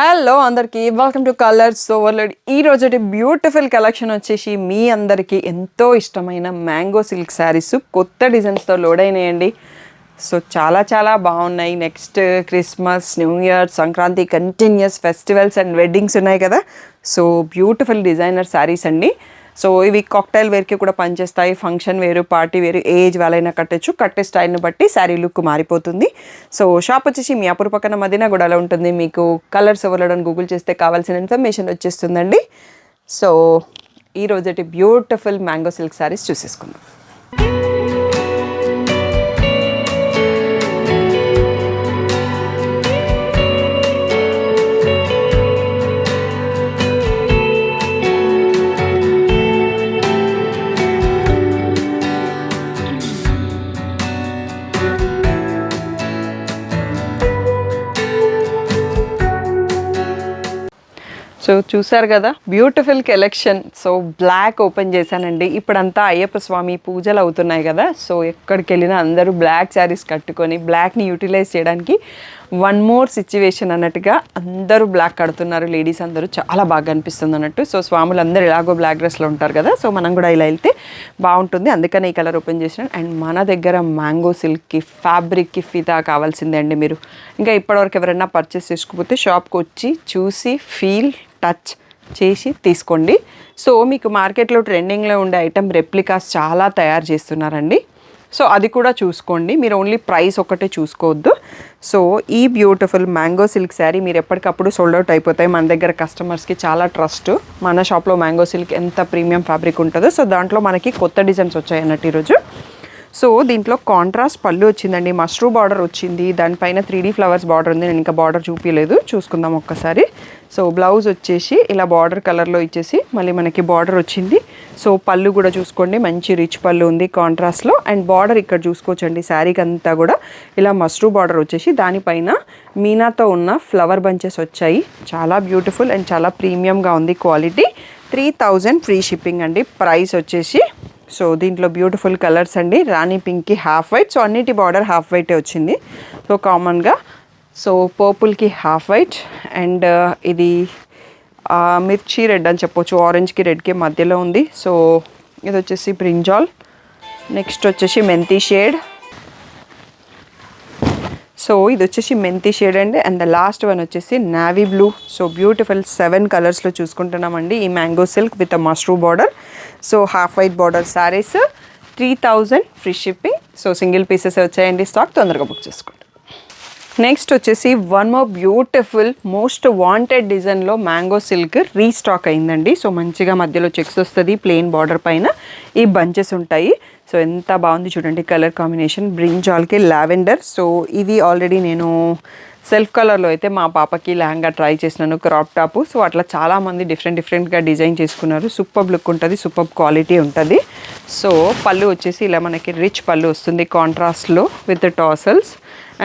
Hello అందరికీ welcome to colours overload. ఈ రోజు బ్యూటిఫుల్ కలెక్షన్ వచ్చేసి మీ అందరికీ ఎంతో ఇష్టమైన మ్యాంగో సిల్క్ శారీస్ కొత్త డిజైన్స్తో లోడ్ అయినాయండి. సో చాలా చాలా బాగున్నాయి. Next Christmas, new year, Sankranti, continuous festivals and weddings ఉన్నాయి కదా. సో బ్యూటిఫుల్ డిజైనర్ శారీస్ అండి. సో ఇవి కాక్టైల్ వేర్కి కూడా పనిచేస్తాయి. ఫంక్షన్ వేరు, పార్టీ వేరు, ఏజ్ వాళ్ళైనా కట్టచ్చు. కట్టే స్టైల్ని బట్టి శారీ లుక్ మారిపోతుంది. సో షాప్ వచ్చేసి మియాపూర్ పక్కన మదీనాగూడలో ఉంటుంది. మీకు కలర్స్ ఓవర్లోడ్ గూగుల్ చేస్తే కావాల్సిన ఇన్ఫర్మేషన్ వచ్చేస్తుందండి. సో ఈరోజు బ్యూటిఫుల్ మ్యాంగో సిల్క్ శారీస్ చూసేసుకుందాం. సో చూసారు కదా beautiful collection. So block open చేశానండి. ఇప్పుడంతా అయ్యప్ప స్వామి పూజలు అవుతున్నాయి కదా. సో ఎక్కడికి వెళ్ళినా అందరూ బ్లాక్ శారీస్ కట్టుకొని బ్లాక్ని యూటిలైజ్ చేయడానికి వన్ మోర్ సిచ్యువేషన్ అన్నట్టుగా అందరూ బ్లాక్ కడుతున్నారు. లేడీస్ అందరూ చాలా బాగా అనిపిస్తుంది అన్నట్టు. సో స్వాములు అందరూ ఎలాగో బ్లాక్ డ్రెస్లో ఉంటారు కదా. సో మనం కూడా ఇలా వెళ్తే బాగుంటుంది. అందుకని ఈ కలర్ ఓపెన్ చేసినాను. అండ్ మన దగ్గర మ్యాంగో సిల్క్కి, ఫ్యాబ్రిక్కి ఫిదా కావాల్సిందే అండి. మీరు ఇంకా ఇప్పటివరకు ఎవరైనా పర్చేస్ చేసుకోకపోతే షాప్కి వచ్చి చూసి ఫీల్ టచ్ చేసి తీసుకోండి. సో మీకు మార్కెట్లో ట్రెండింగ్లో ఉండే ఐటమ్ రెప్లికాస్ చాలా తయారు చేస్తున్నారండి. సో అది కూడా చూసుకోండి. మీరు ఓన్లీ ప్రైస్ ఒకటే చూసుకోవద్దు. సో ఈ బ్యూటిఫుల్ మ్యాంగో సిల్క్ శారీ మీరు ఎప్పటికప్పుడు సోల్డ్ అవుట్ అయిపోతాయి. మన దగ్గర కస్టమర్స్కి చాలా ట్రస్ట్. మన షాప్లో మ్యాంగో సిల్క్ ఎంత ప్రీమియం ఫ్యాబ్రిక్ ఉంటుందో. సో దాంట్లో మనకి కొత్త డిజైన్స్ వచ్చాయి అన్నట్టు ఈరోజు. సో దీంట్లో కాంట్రాస్ట్ పళ్ళు వచ్చిందండి. మష్రూ బార్డర్ వచ్చింది. దానిపైన 3D ఫ్లవర్స్ బార్డర్ ఉంది. నేను ఇంకా బార్డర్ చూపించలేదు, చూసుకుందాం ఒక్కసారి. సో బ్లౌజ్ వచ్చేసి ఇలా బార్డర్ కలర్లో ఇచ్చేసి మళ్ళీ మనకి బార్డర్ వచ్చింది. సో పళ్ళు కూడా చూసుకోండి, మంచి రిచ్ పళ్ళు ఉంది కాంట్రాస్ట్లో. అండ్ బార్డర్ ఇక్కడ చూసుకోవచ్చండి. శారీకి అంతా కూడా ఇలా మష్రూ బార్డర్ వచ్చేసి దానిపైన మీనాతో ఉన్న ఫ్లవర్ బంచెస్ వచ్చాయి. చాలా బ్యూటిఫుల్ అండ్ చాలా ప్రీమియంగా ఉంది క్వాలిటీ. 3000 ఫ్రీ షిప్పింగ్ అండి. ప్రైస్ వచ్చేసి సో దీంట్లో బ్యూటిఫుల్ కలర్స్ అండి. రాణి పింక్కి హాఫ్ వైట్. సో అన్నిటి బార్డర్ హాఫ్ వైటే వచ్చింది. సో కామన్గా సో పర్పుల్కి హాఫ్ వైట్ అండ్ ఇది మిర్చి రెడ్ అని చెప్పొచ్చు. ఆరెంజ్కి రెడ్కి మధ్యలో ఉంది. సో ఇది వచ్చేసి బ్రింజాల్. నెక్స్ట్ వచ్చేసి మెంతి షేడ్. సో ఇది వచ్చేసి మెంతి షేడ్ అండి. అండ్ ద లాస్ట్ వన్ వచ్చేసి నావీ బ్లూ. సో బ్యూటిఫుల్ 7 కలర్స్లో చూసుకుంటున్నామండి ఈ mango silk with mashru border. So half white border saris 3000 free shipping. So single pieces వచ్చాయండి. స్టాక్ తొందరగా బుక్ చేసుకోండి. నెక్స్ట్ వచ్చేసి one more beautiful most wanted డిజైన్లో మ్యాంగో సిల్క్ రీస్టాక్ అయిందండి. So మంచిగా మధ్యలో చెక్స్ వస్తుంది. ప్లెయిన్ బార్డర్ పైన ఈ బంచెస్ ఉంటాయి. సో ఎంత బాగుంది చూడండి కలర్ కాంబినేషన్. బ్రింజాల్కి లావెండర్. సో ఇది ఆల్రెడీ నేను సెల్ఫ్ కలర్లో అయితే మా పాపకి లెహంగా ట్రై చేసినాను, క్రాప్ టాప్. సో అట్లా చాలామంది డిఫరెంట్గా డిజైన్ చేసుకున్నారు. సూపర్ లుక్ ఉంటుంది, సూపర్ క్వాలిటీ ఉంటుంది. సో పళ్ళు వచ్చేసి ఇలా మనకి రిచ్ పళ్ళు వస్తుంది కాంట్రాస్ట్లో విత్ టాసల్స్.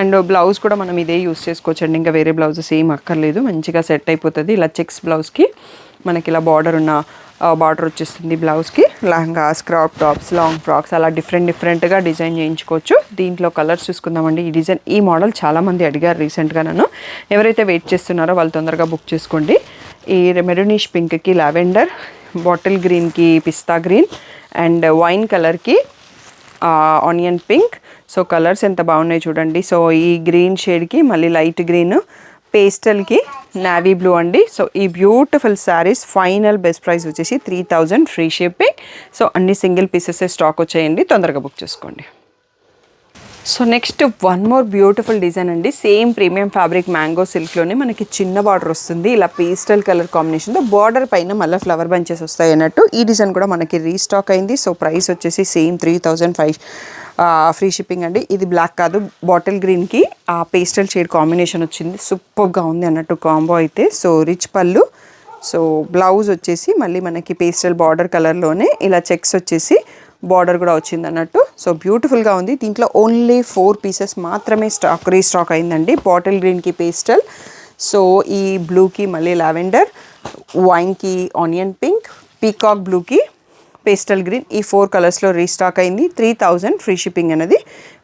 అండ్ బ్లౌజ్ కూడా మనం ఇదే యూస్ చేసుకోవచ్చండి. ఇంకా వేరే బ్లౌజెస్ ఏం అక్కర్లేదు, మంచిగా సెట్ అయిపోతుంది. ఇలా చెక్స్ బ్లౌజ్కి మనకి ఇలా బార్డర్ ఉన్న బార్డర్ వచ్చేస్తుంది బ్లౌజ్కి. Lehengas, crop tops, long frocks అలా డిఫరెంట్గా డిజైన్ చేయించుకోవచ్చు. దీంట్లో కలర్స్ చూసుకుందామండి. ఈ డిజైన్, ఈ మోడల్ చాలామంది అడిగారు రీసెంట్గా నన్ను. ఎవరైతే వెయిట్ చేస్తున్నారో వాళ్ళు తొందరగా బుక్ చేసుకోండి. ఈ మెరూనిష్ పింక్కి లావెండర్, బాటిల్ గ్రీన్కి పిస్తా గ్రీన్ అండ్ వైన్ కలర్కి ఆనియన్ పింక్. సో కలర్స్ ఎంత బాగున్నాయి చూడండి. సో ఈ గ్రీన్ షేడ్కి మళ్ళీ లైట్ గ్రీన్, పేస్టల్కి నావీ బ్లూ అండి. సో ఈ beautiful saris final best price వచ్చేసి 3000 ఫ్రీ షిప్పింగ్. సో అన్ని సింగిల్ పీసెస్ స్టాక్ వచ్చాయండి, తొందరగా బుక్ చేసుకోండి. So next one more beautiful design అండి. సేమ్ ప్రీమియం ఫ్యాబ్రిక్ మ్యాంగో సిల్క్లోనే మనకి చిన్న బార్డర్ వస్తుంది. ఇలా పేస్టల్ కలర్ కాంబినేషన్తో బార్డర్ పైన మళ్ళీ ఫ్లవర్ బంచెస్ వస్తాయి అన్నట్టు. ఈ డిజైన్ కూడా మనకి రీస్టాక్ అయింది. సో ప్రైస్ వచ్చేసి సేమ్ 3005 ఫ్రీ షిప్పింగ్ అండి. ఇది బ్లాక్ కాదు, బాటిల్ గ్రీన్కి ఆ పేస్టల్ షేడ్ కాంబినేషన్ వచ్చింది. సూపర్గా ఉంది అన్నట్టు కాంబో అయితే. సో రిచ్ పళ్ళు. సో బ్లౌజ్ వచ్చేసి మళ్ళీ మనకి పేస్టల్ బార్డర్ కలర్లోనే ఇలా చెక్స్ వచ్చేసి బార్డర్ కూడా వచ్చింది అన్నట్టు. సో బ్యూటిఫుల్గా ఉంది. దీంట్లో ఓన్లీ 4 పీసెస్ మాత్రమే రీస్టాక్ అయిందండి. బాటిల్ గ్రీన్కి పేస్టల్, సో ఈ బ్లూకి మళ్ళీ లావెండర్, వైన్కి ఆనియన్ పింక్, పీకాక్ బ్లూకి పేస్టల్ గ్రీన్, ఈ 4 కలర్స్లో రీస్టాక్ అయింది. 3000 ఫ్రీ షిప్పింగ్ అనేది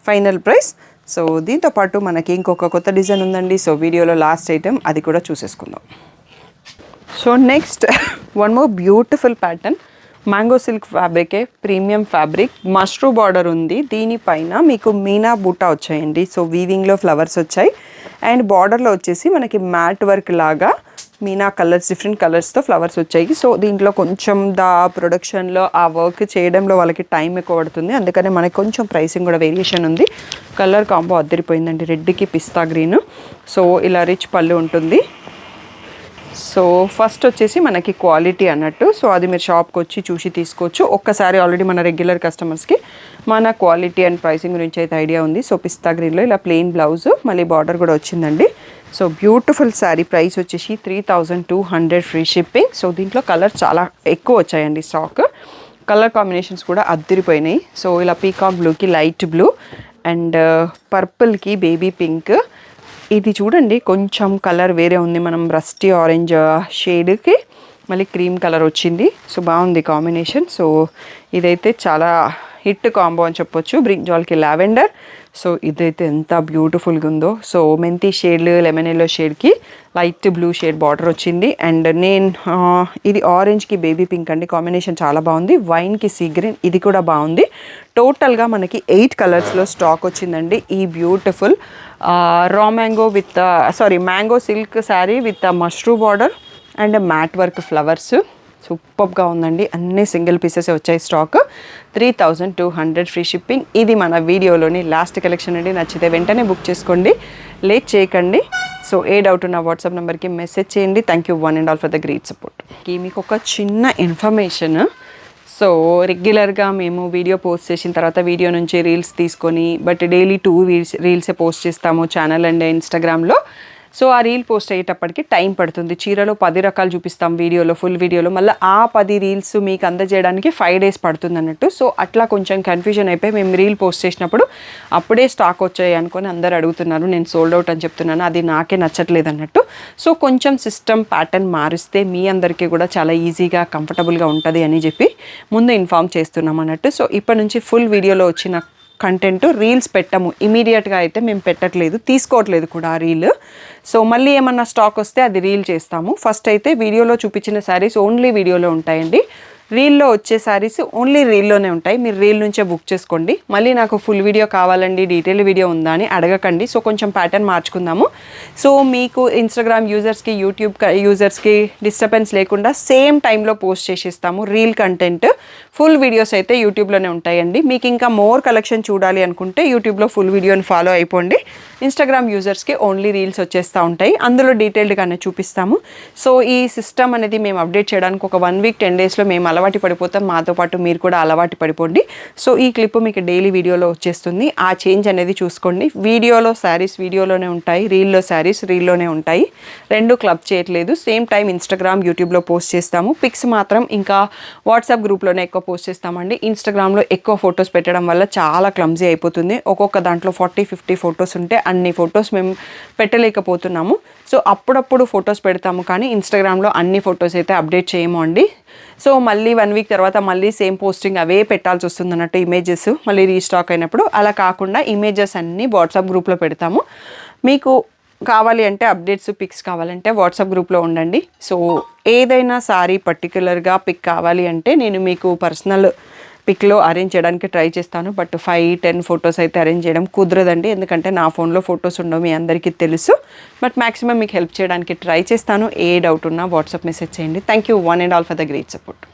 ఫైనల్ ప్రైస్. సో దీంతో పాటు మనకి ఇంకొక కొత్త డిజైన్ ఉందండి. సో వీడియోలో లాస్ట్ ఐటెం అది కూడా చూసేసుకుందాం. So next one more beautiful pattern, mango silk ఫ్యాబ్రికే, ప్రీమియం ఫ్యాబ్రిక్, మష్రూ బార్డర్ ఉంది. దీనిపైన మీకు మీనా బూటా వచ్చాయండి. సో వీవింగ్లో ఫ్లవర్స్ వచ్చాయి అండ్ బార్డర్లో వచ్చేసి మనకి మ్యాట్ వర్క్ లాగా మీనా కలర్స్, డిఫరెంట్ కలర్స్తో ఫ్లవర్స్ వచ్చాయి. సో దీంట్లో కొంచెం ప్రొడక్షన్లో ఆ వర్క్ చేయడంలో వాళ్ళకి టైం ఎక్కువ పడుతుంది, అందుకనే మనకి కొంచెం ప్రైసింగ్ కూడా వేరియేషన్ ఉంది. కలర్ కాంబో అద్దరిపోయిందండి, రెడ్కి పిస్తా గ్రీన్. సో ఇలా రిచ్ పళ్ళు ఉంటుంది. సో ఫస్ట్ వచ్చేసి మనకి క్వాలిటీ అన్నట్టు, సో అది మీరు షాప్కి వచ్చి చూసి తీసుకోవచ్చు. ఒక్కసారి ఆల్రెడీ మన రెగ్యులర్ కస్టమర్స్కి మన క్వాలిటీ అండ్ ప్రైసింగ్ గురించి అయితే ఐడియా ఉంది. సో పిస్తా గ్రీన్లో ఇలా ప్లెయిన్ బ్లౌజ్, మళ్ళీ బార్డర్ కూడా వచ్చిందండి. సో బ్యూటిఫుల్ శారీ, ప్రైస్ వచ్చేసి 3200 ఫ్రీ షిప్పింగ్. సో దీంట్లో కలర్ చాలా ఎక్కువ వచ్చాయండి స్టాక్, కలర్ కాంబినేషన్స్ కూడా అద్దరిపోయినాయి. సో ఇలా పీకాక్ బ్లూకి లైట్ బ్లూ అండ్ పర్పుల్కి బేబీ పింక్. ఇది చూడండి కొంచెం కలర్ వేరే ఉంది, మనం రస్టీ ఆరెంజ్ షేడ్కి మళ్ళీ క్రీమ్ కలర్ వచ్చింది. సో బాగుంది కాంబినేషన్. సో ఇదైతే చాలా హిట్ కాంబో అని చెప్పొచ్చు. బ్రింజాల్కి లావెండర్. సో ఇదైతే ఎంత బ్యూటిఫుల్గా ఉందో. సో మెంతి షేడ్, లెమన్ ఎల్లో షేడ్కి లైట్ బ్లూ షేడ్ బార్డర్ వచ్చింది. అండ్ ఇది ఆరెంజ్కి బేబీ పింక్ అండి, కాంబినేషన్ చాలా బాగుంది. వైన్కి సీ గ్రీన్, ఇది కూడా బాగుంది. టోటల్గా మనకి 8 కలర్స్లో స్టాక్ వచ్చిందండి. ఈ beautiful raw mango with mango silk sari with mashru border and mat work flowers. సూపర్గా ఉందండి, అన్ని సింగిల్ పీసెస్ వచ్చాయి స్టాక్. 3200 free shipping. ఇది మన వీడియోలోని లాస్ట్ కలెక్షన్ అండి. నచ్చితే వెంటనే బుక్ చేసుకోండి, లేట్ చేయకండి. సో ఏ డౌట్ ఉన్న వాట్సాప్ నెంబర్కి మెసేజ్ చేయండి. Thank you one and all for the great support. మీకు ఒక చిన్న ఇన్ఫర్మేషన్, సో రెగ్యులర్గా మేము వీడియో పోస్ట్ చేసిన తర్వాత వీడియో నుంచి రీల్స్ తీసుకొని బట్ డైలీ 2 రీల్సే పోస్ట్ చేస్తాము ఛానల్ అండ్ ఇన్స్టాగ్రామ్లో. సో ఆ రీల్ పోస్ట్ అయ్యేటప్పటికి టైం పడుతుంది. చీరలో 10 రకాలు చూపిస్తాం వీడియోలో, ఫుల్ వీడియోలో, మళ్ళీ ఆ 10 రీల్స్ మీకు అందజేయడానికి 5 డేస్ పడుతుంది అన్నట్టు. సో అట్లా కొంచెం కన్ఫ్యూజన్ అయిపోయి మేము రీల్ పోస్ట్ చేసినప్పుడు అప్పుడే స్టాక్ వచ్చాయి అనుకొని అందరు అడుగుతున్నారు. నేను సోల్డ్ అవుట్ అని చెప్తున్నాను, అది నాకే నచ్చట్లేదు అన్నట్టు. సో కొంచెం సిస్టమ్ ప్యాటర్న్ మారిస్తే మీ అందరికీ కూడా చాలా ఈజీగా కంఫర్టబుల్గా ఉంటుంది అని చెప్పి ముందు ఇన్ఫామ్ చేస్తున్నాం అన్నట్టు. సో ఇప్పటి నుంచి ఫుల్ వీడియోలో వచ్చిన కంటెంట్ రీల్స్ పెట్టము, ఇమీడియట్గా అయితే మేము పెట్టట్లేదు, తీసుకోవట్లేదు కూడా ఆ రీల్. సో మళ్ళీ ఏమన్నా స్టాక్ వస్తే అది రీల్ చేస్తాము. ఫస్ట్ అయితే వీడియోలో చూపించిన శారీస్ ఓన్లీ వీడియోలో ఉంటాయండి. రీల్లో వచ్చే శారీస్ ఓన్లీ రీల్లోనే ఉంటాయి, మీరు రీల్ నుంచే బుక్ చేసుకోండి. మళ్ళీ నాకు ఫుల్ వీడియో కావాలండి, డీటెయిల్ వీడియో ఉందా అని అడగకండి. సో కొంచెం ప్యాటర్న్ మార్చుకుందాము. సో మీకు ఇన్స్టాగ్రామ్ యూజర్స్కి, యూట్యూబ్ యూజర్స్కి డిస్టర్బెన్స్ లేకుండా సేమ్ టైంలో పోస్ట్ చేసేస్తాము రీల్ కంటెంట్. ఫుల్ వీడియోస్ అయితే యూట్యూబ్లోనే ఉంటాయండి. మీకు ఇంకా మోర్ కలెక్షన్ చూడాలి అనుకుంటే యూట్యూబ్లో ఫుల్ వీడియోని ఫాలో అయిపోండి. ఇన్స్టాగ్రామ్ యూజర్స్కి ఓన్లీ రీల్స్ వచ్చేస్తూ ఉంటాయి, అందులో డీటెయిల్డ్గానే చూపిస్తాము. సో ఈ సిస్టమ్ అనేది మేము అప్డేట్ చేయడానికి ఒక 1 వీక్ 10 డేస్లో మేము అలవాటు పడిపోతాం, మాతో పాటు మీరు కూడా అలవాటు పడిపోండి. సో ఈ క్లిప్ మీకు డైలీ వీడియోలో వచ్చేస్తుంది, ఆ చేంజ్ అనేది చూసుకోండి. వీడియోలో శారీస్ వీడియోలోనే ఉంటాయి, రీల్లో శారీస్ రీల్లోనే ఉంటాయి, రెండు క్లబ్ చేయట్లేదు. సేమ్ టైం ఇన్స్టాగ్రామ్, యూట్యూబ్లో పోస్ట్ చేస్తాము. పిక్స్ మాత్రం ఇంకా వాట్సాప్ గ్రూప్లోనే ఎక్కువ పోస్ట్ చేస్తామండి. ఇన్స్టాగ్రామ్లో ఎక్కువ ఫొటోస్ పెట్టడం వల్ల చాలా క్లమ్జీ అయిపోతుంది. ఒక్కొక్క దాంట్లో 40-50 ఫొటోస్ ఉంటే అన్ని ఫొటోస్ మేము పెట్టలేకపోతున్నాము. సో అప్పుడప్పుడు ఫొటోస్ పెడతాము, కానీ ఇన్స్టాగ్రామ్లో అన్ని ఫొటోస్ అయితే అప్డేట్ చేయము అండి. సో మళ్ళీ 1 వీక్ తర్వాత మళ్ళీ సేమ్ పోస్టింగ్ అవే పెట్టాల్సి వస్తుంది అన్నట్టు, ఇమేజెస్ మళ్ళీ రీస్టాక్ అయినప్పుడు. అలా కాకుండా ఇమేజెస్ అన్నీ వాట్సాప్ గ్రూప్లో పెడతాము. మీకు కావాలి అంటే అప్డేట్స్, పిక్స్ కావాలంటే వాట్సాప్ గ్రూప్లో ఉండండి. సో ఏదైనా సారీ పర్టికులర్గా పిక్ కావాలి అంటే నేను మీకు పర్సనల్ పిక్లో అరేంజ్ చేయడానికి ట్రై చేస్తాను. బట్ 5-10 ఫొటోస్ అయితే అరేంజ్ చేయడం కుదరదండి, ఎందుకంటే నా ఫోన్లో ఫొటోస్ ఉండవు, మీ అందరికీ తెలుసు. బట్ మ్యాక్సిమం మీకు హెల్ప్ చేయడానికి ట్రై చేస్తాను. ఏ డౌట్ ఉన్నా వాట్సాప్ మెసేజ్ చేయండి. Thank you one and all for the great support.